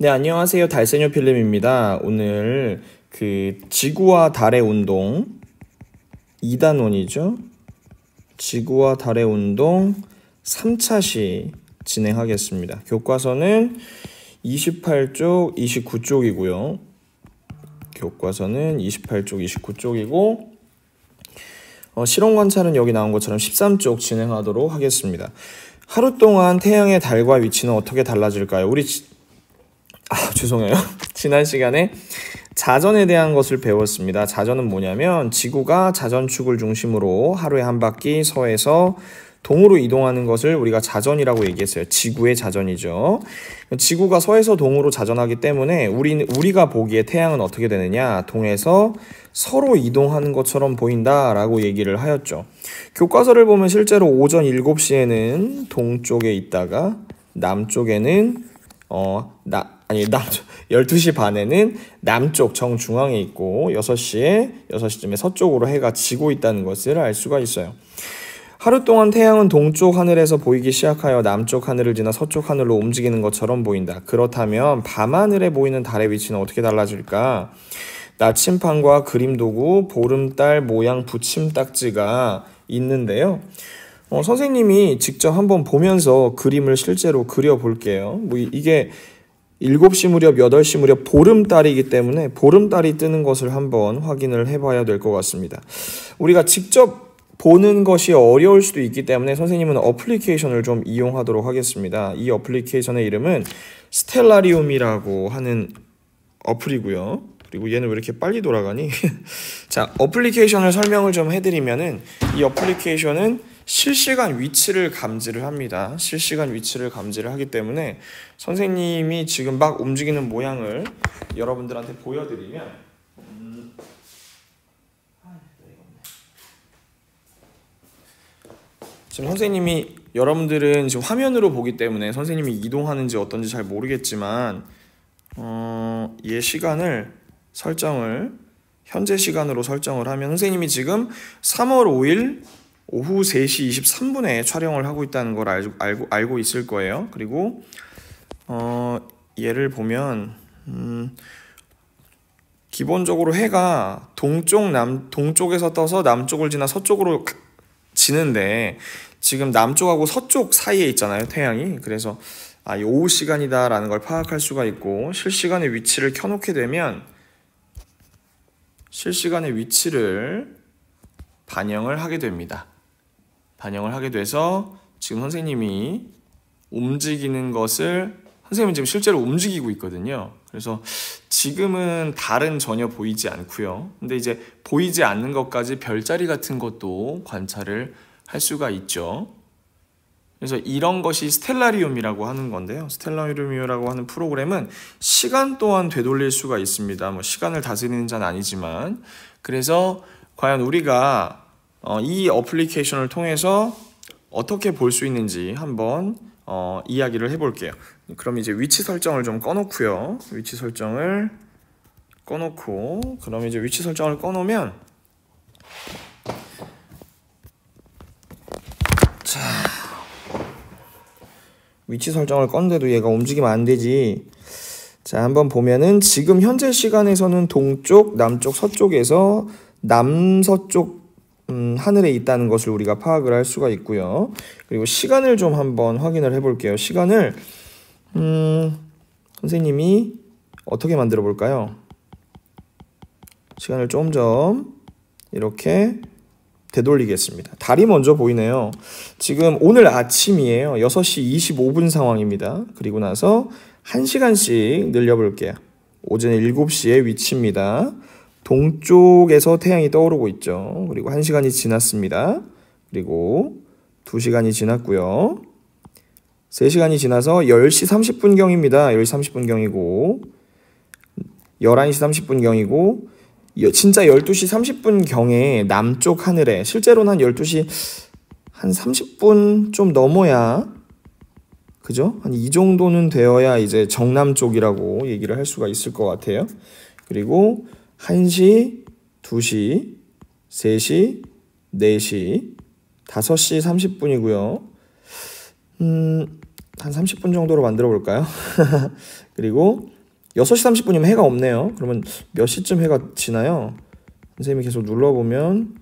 네, 안녕하세요. 달세뇨 필름입니다. 오늘 지구와 달의 운동 2단원이죠. 지구와 달의 운동 3차 시 진행하겠습니다. 교과서는 28쪽, 29쪽이고요. 교과서는 28쪽, 29쪽이고 실험 관찰은 여기 나온 것처럼 13쪽 진행하도록 하겠습니다. 하루 동안 태양의 달과 위치는 어떻게 달라질까요? 죄송해요. 지난 시간에 자전에 대한 것을 배웠습니다. 자전은 뭐냐면 지구가 자전축을 중심으로 하루에 한 바퀴 서에서 동으로 이동하는 것을 우리가 자전이라고 얘기했어요. 지구의 자전이죠. 지구가 서에서 동으로 자전하기 때문에 우리가 보기에 태양은 어떻게 되느냐? 동에서 서로 이동하는 것처럼 보인다라고 얘기를 하였죠. 교과서를 보면 실제로 오전 7시에는 동쪽에 있다가 남쪽에는 12시 반에는 남쪽 정중앙에 있고 6시쯤에 서쪽으로 해가 지고 있다는 것을 알 수가 있어요. 하루 동안 태양은 동쪽 하늘에서 보이기 시작하여 남쪽 하늘을 지나 서쪽 하늘로 움직이는 것처럼 보인다. 그렇다면 밤하늘에 보이는 달의 위치는 어떻게 달라질까? 나침판과 그림도구, 보름달 모양 붙임딱지가 있는데요. 선생님이 직접 한번 보면서 그림을 실제로 그려볼게요. 이게 7시 무렵, 8시 무렵 보름달이기 때문에 보름달이 뜨는 것을 한번 확인을 해봐야 될 것 같습니다. 우리가 직접 보는 것이 어려울 수도 있기 때문에 선생님은 어플리케이션을 좀 이용하도록 하겠습니다. 이 어플리케이션의 이름은 스텔라리움이라고 하는 어플이고요. 그리고 얘는 왜 이렇게 빨리 돌아가니? 자, 어플리케이션을 설명을 좀 해드리면은 이 어플리케이션은 실시간 위치를 감지를 합니다. 실시간 위치를 감지를 하기 때문에 선생님이 지금 막 움직이는 모양을 여러분들한테 보여드리면 지금 선생님이 여러분들은 지금 화면으로 보기 때문에 선생님이 이동하는지 어떤지 잘 모르겠지만 얘 시간을 현재 시간으로 설정을 하면 선생님이 지금 3월 5일 오후 3시 23분에 촬영을 하고 있다는 걸 알고 있을 거예요. 그리고 얘를 보면 기본적으로 해가 동쪽에서 떠서 남쪽을 지나 서쪽으로 지는데 지금 남쪽하고 서쪽 사이에 있잖아요, 태양이. 그래서 이 오후 시간이다 라는 걸 파악할 수가 있고, 실시간의 위치를 켜놓게 되면 실시간의 위치를 반영을 하게 됩니다. 반영을 하게 돼서 지금 선생님이 움직이는 것을 선생님은 지금 실제로 움직이고 있거든요. 그래서 지금은 달은 전혀 보이지 않고요. 근데 이제 보이지 않는 것까지 별자리 같은 것도 관찰을 할 수가 있죠. 그래서 이런 것이 스텔라리움이라고 하는 건데요. 스텔라리움이라고 하는 프로그램은 시간 또한 되돌릴 수가 있습니다. 시간을 다스리는 자는 아니지만, 그래서 과연 우리가 이 어플리케이션을 통해서 어떻게 볼 수 있는지 한번 이야기를 해볼게요. 그럼 이제 위치 설정을 좀 꺼놓고요. 위치 설정을 꺼놓고, 그럼 이제 위치 설정을 꺼놓으면, 자, 위치 설정을 껐는데도 얘가 움직이면 안 되지. 자, 한번 보면은 지금 현재 시간에서는 동쪽, 남쪽, 서쪽에서 남서쪽 하늘에 있다는 것을 우리가 파악을 할 수가 있고요. 그리고 시간을 좀 한번 확인을 해볼게요. 시간을 선생님이 어떻게 만들어 볼까요? 시간을 좀 이렇게 되돌리겠습니다. 달이 먼저 보이네요. 지금 오늘 아침이에요. 6시 25분 상황입니다. 그리고 나서 1시간씩 늘려볼게요. 오전 7시의 위치입니다. 동쪽에서 태양이 떠오르고 있죠. 그리고 1시간이 지났습니다. 그리고 2시간이 지났고요. 3시간이 지나서 10시 30분경입니다. 10시 30분경이고 11시 30분경이고 진짜 12시 30분경에 남쪽 하늘에, 실제로는 한 12시 한 30분 좀 넘어야, 그죠? 한 이 정도는 되어야 이제 정남쪽이라고 얘기를 할 수가 있을 것 같아요. 그리고 1시, 2시, 3시, 4시, 5시 30분이고요. 한 30분 정도로 만들어 볼까요? 그리고 6시 30분이면 해가 없네요. 그러면 몇 시쯤 해가 지나요? 선생님이 계속 눌러보면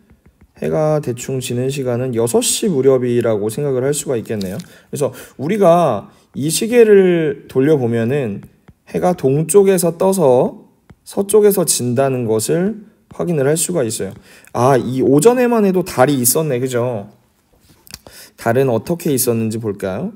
해가 대충 지는 시간은 6시 무렵이라고 생각을 할 수가 있겠네요. 그래서 우리가 이 시계를 돌려보면은 해가 동쪽에서 떠서 서쪽에서 진다는 것을 확인을 할 수가 있어요. 아, 이 오전에만 해도 달이 있었네. 그죠? 달은 어떻게 있었는지 볼까요?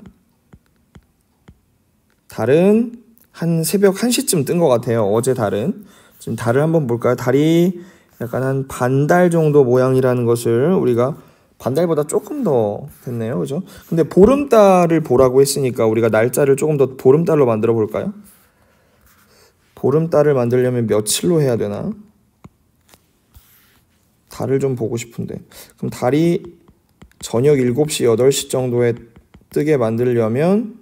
달은 한 새벽 1시쯤 뜬 것 같아요. 어제 달은. 지금 달을 한번 볼까요? 달이 약간 한 반달 정도 모양이라는 것을 우리가 반달보다 조금 더 됐네요. 그죠? 근데 보름달을 보라고 했으니까 우리가 날짜를 조금 더 보름달로 만들어 볼까요? 보름달을 만들려면 며칠로 해야 되나? 달을 좀 보고 싶은데. 그럼 달이 저녁 7시, 8시 정도에 뜨게 만들려면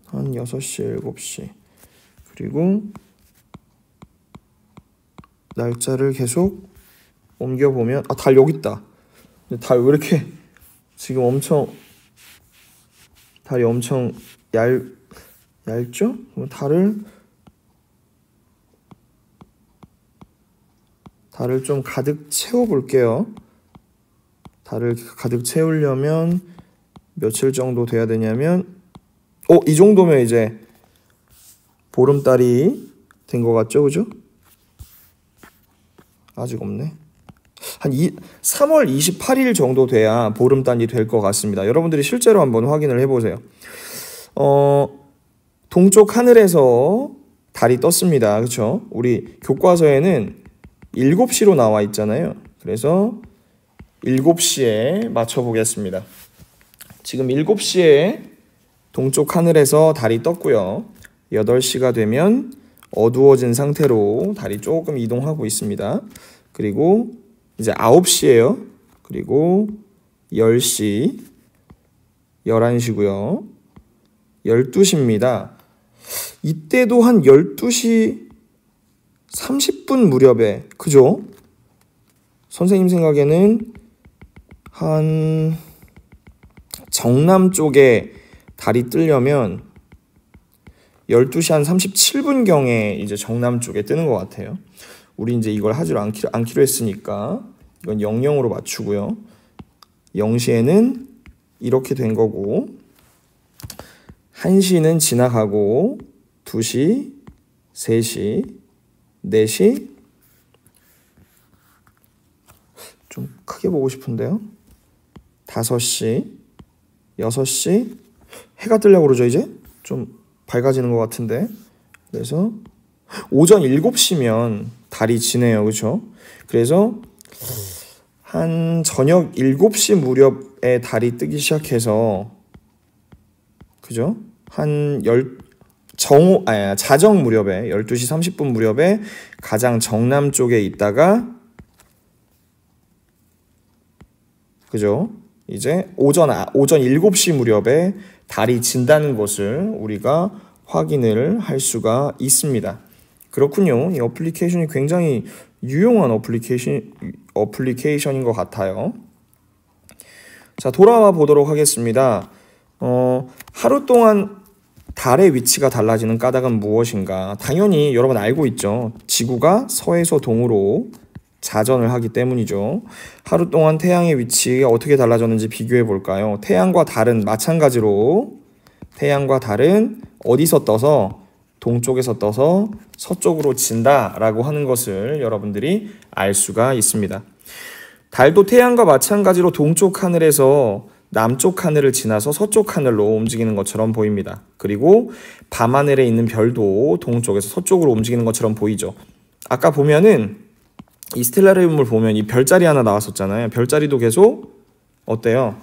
한 6시, 7시. 그리고 날짜를 계속 옮겨보면 달 여기 있다. 근데 달 왜 이렇게 지금 달이 엄청 얇죠? 그럼 달을 좀 가득 채워볼게요. 달을 가득 채우려면 며칠 정도 돼야 되냐면 이 정도면 이제 보름달이 된 것 같죠? 그죠? 아직 없네. 한 3월 28일 정도 돼야 보름달이 될 것 같습니다. 여러분들이 실제로 한번 확인을 해보세요. 동쪽 하늘에서 달이 떴습니다. 그렇죠? 우리 교과서에는 7시로 나와 있잖아요. 그래서 7시에 맞춰보겠습니다. 지금 7시에 동쪽 하늘에서 달이 떴고요. 8시가 되면 어두워진 상태로 달이 조금 이동하고 있습니다. 그리고 이제 9시예요. 그리고 10시, 11시고요. 12시입니다. 이때도 한 12시 30분 무렵에, 그죠? 선생님 생각에는 한 정남 쪽에 달이 뜨려면 12시 한 37분경에 이제 정남 쪽에 뜨는 것 같아요. 우리 이제 이걸 하지를 않기로 했으니까 이건 00으로 맞추고요. 0시에는 이렇게 된 거고 1시는 지나가고 2시, 3시, 4시 좀 크게 보고 싶은데요. 5시, 6시 해가 뜨려고 그러죠. 이제 좀 밝아지는 것 같은데 그래서 오전 7시면 달이 지네요. 그렇죠? 그래서 한 저녁 7시 무렵에 달이 뜨기 시작해서 그죠? 한 자정 무렵에 12시 30분 무렵에 가장 정남쪽에 있다가 그죠? 이제 오전 7시 무렵에 달이 진다는 것을 우리가 확인을 할 수가 있습니다. 그렇군요. 이 어플리케이션이 굉장히 유용한 어플리케이션인 것 같아요. 자, 돌아와 보도록 하겠습니다. 하루 동안 달의 위치가 달라지는 까닭은 무엇인가? 당연히 여러분 알고 있죠. 지구가 서에서 동으로 자전을 하기 때문이죠. 하루 동안 태양의 위치가 어떻게 달라졌는지 비교해 볼까요? 태양과 달은 마찬가지로 태양과 달은 어디서 떠서 동쪽에서 떠서 서쪽으로 진다라고 하는 것을 여러분들이 알 수가 있습니다. 달도 태양과 마찬가지로 동쪽 하늘에서 남쪽 하늘을 지나서 서쪽 하늘로 움직이는 것처럼 보입니다. 그리고 밤하늘에 있는 별도 동쪽에서 서쪽으로 움직이는 것처럼 보이죠. 아까 보면은 이 스텔라리움을 보면 이 별자리 하나 나왔었잖아요. 별자리도 계속 어때요?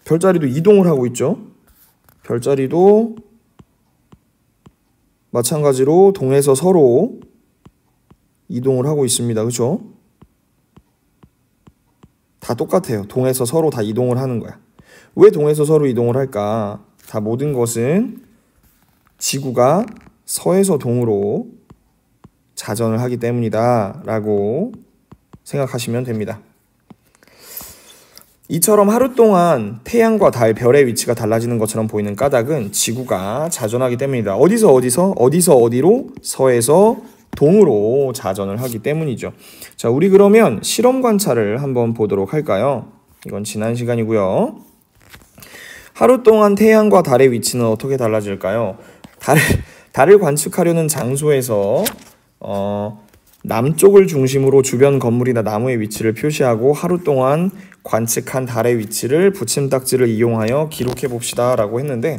별자리도 이동을 하고 있죠. 별자리도 마찬가지로 동에서 서로 이동을 하고 있습니다. 그렇죠? 다 똑같아요. 동에서 서로 다 이동을 하는 거야. 왜 동에서 서로 이동을 할까? 다 모든 것은 지구가 서에서 동으로 자전을 하기 때문이다 라고 생각하시면 됩니다. 이처럼 하루 동안 태양과 달, 별의 위치가 달라지는 것처럼 보이는 까닭은 지구가 자전하기 때문이다. 어디서 어디로? 서에서 동으로 자전을 하기 때문이죠. 자, 우리 그러면 실험 관찰을 한번 보도록 할까요? 이건 지난 시간이고요. 하루 동안 태양과 달의 위치는 어떻게 달라질까요? 달을 관측하려는 장소에서 남쪽을 중심으로 주변 건물이나 나무의 위치를 표시하고 하루 동안 관측한 달의 위치를 붙임딱지를 이용하여 기록해 봅시다 라고 했는데,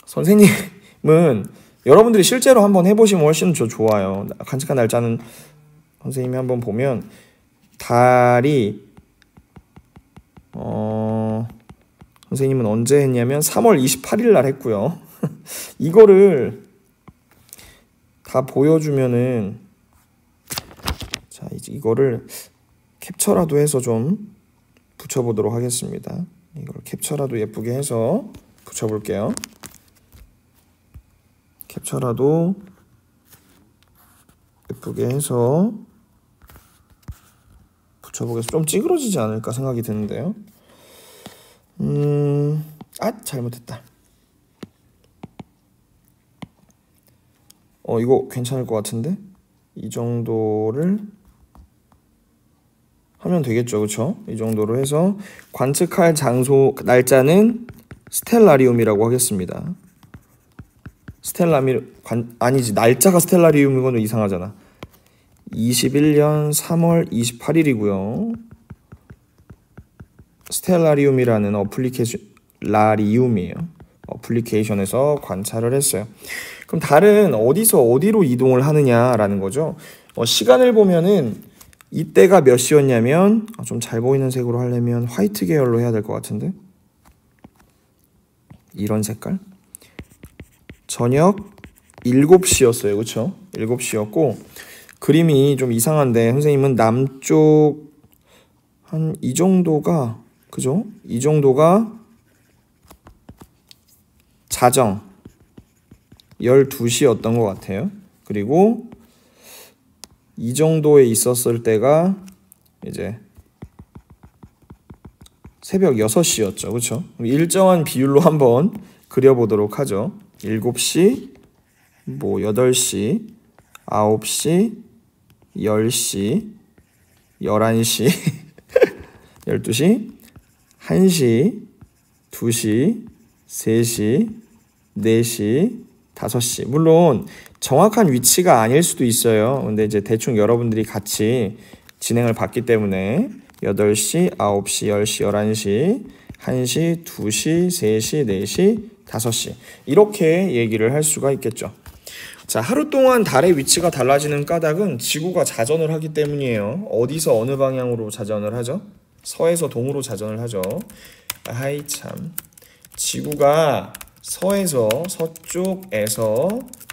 선생님은 여러분들이 실제로 한번 해보시면 훨씬 좋아요. 관측한 날짜는 선생님이 한번 보면 달이 선생님은 언제 했냐면 3월 28일 날 했고요. 이거를 다 보여주면은, 자, 이거를 캡처라도 해서 좀 붙여보도록 하겠습니다. 이걸 캡처라도 예쁘게 해서 붙여볼게요. 캡처라도 예쁘게 해서 붙여보겠습니다. 좀 찌그러지지 않을까 생각이 드는데요. 잘못했다. 이거 괜찮을 것 같은데? 이 정도를 하면 되겠죠, 그쵸? 이 정도로 해서 관측할 장소, 날짜는 스텔라리움이라고 하겠습니다. 날짜가 스텔라리움인 건 이상하잖아. 21년 3월 28일이고요. 스텔라리움이라는 어플리케이션에서 관찰을 했어요. 그럼 달은 어디서 어디로 이동을 하느냐라는 거죠. 시간을 보면은 이때가 몇 시였냐면, 좀 잘 보이는 색으로 하려면 화이트 계열로 해야 될 것 같은데, 이런 색깔. 저녁 7시였어요. 그쵸? 7시였고 그림이 좀 이상한데, 선생님은 남쪽 한 이 정도가, 그죠? 이 정도가 자정 12시였던 것 같아요. 그리고 이 정도에 있었을 때가 이제 새벽 6시였죠. 그렇죠? 일정한 비율로 한번 그려보도록 하죠. 7시, 8시, 9시, 10시, 11시, 12시, 1시, 2시, 3시, 4시, 5시. 물론 정확한 위치가 아닐 수도 있어요. 근데 이제 대충 여러분들이 같이 진행을 봤기 때문에 8시, 9시, 10시, 11시, 1시, 2시, 3시, 4시, 5시. 이렇게 얘기를 할 수가 있겠죠. 자, 하루 동안 달의 위치가 달라지는 까닭은 지구가 자전을 하기 때문이에요. 어디서 어느 방향으로 자전을 하죠? 서에서 동으로 자전을 하죠. 아이 참. 지구가 서쪽에서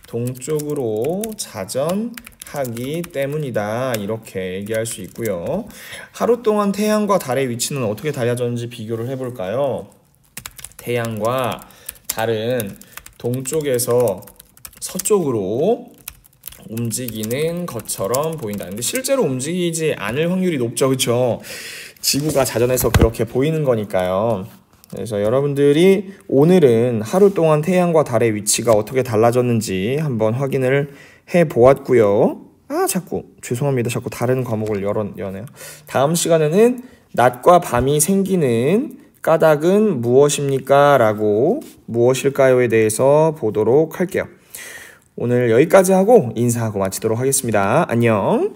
동쪽으로 자전하기 때문이다. 이렇게 얘기할 수 있고요. 하루 동안 태양과 달의 위치는 어떻게 달라졌는지 비교를 해볼까요? 태양과 달은 동쪽에서 서쪽으로 움직이는 것처럼 보인다. 근데 실제로 움직이지 않을 확률이 높죠. 그렇죠? 지구가 자전해서 그렇게 보이는 거니까요. 그래서 여러분들이 오늘은 하루 동안 태양과 달의 위치가 어떻게 달라졌는지 한번 확인을 해 보았고요. 죄송합니다. 자꾸 다른 과목을 여네요. 다음 시간에는 낮과 밤이 생기는 까닭은 무엇입니까? 라고 무엇일까요에 대해서 보도록 할게요. 오늘 여기까지 하고 인사하고 마치도록 하겠습니다. 안녕.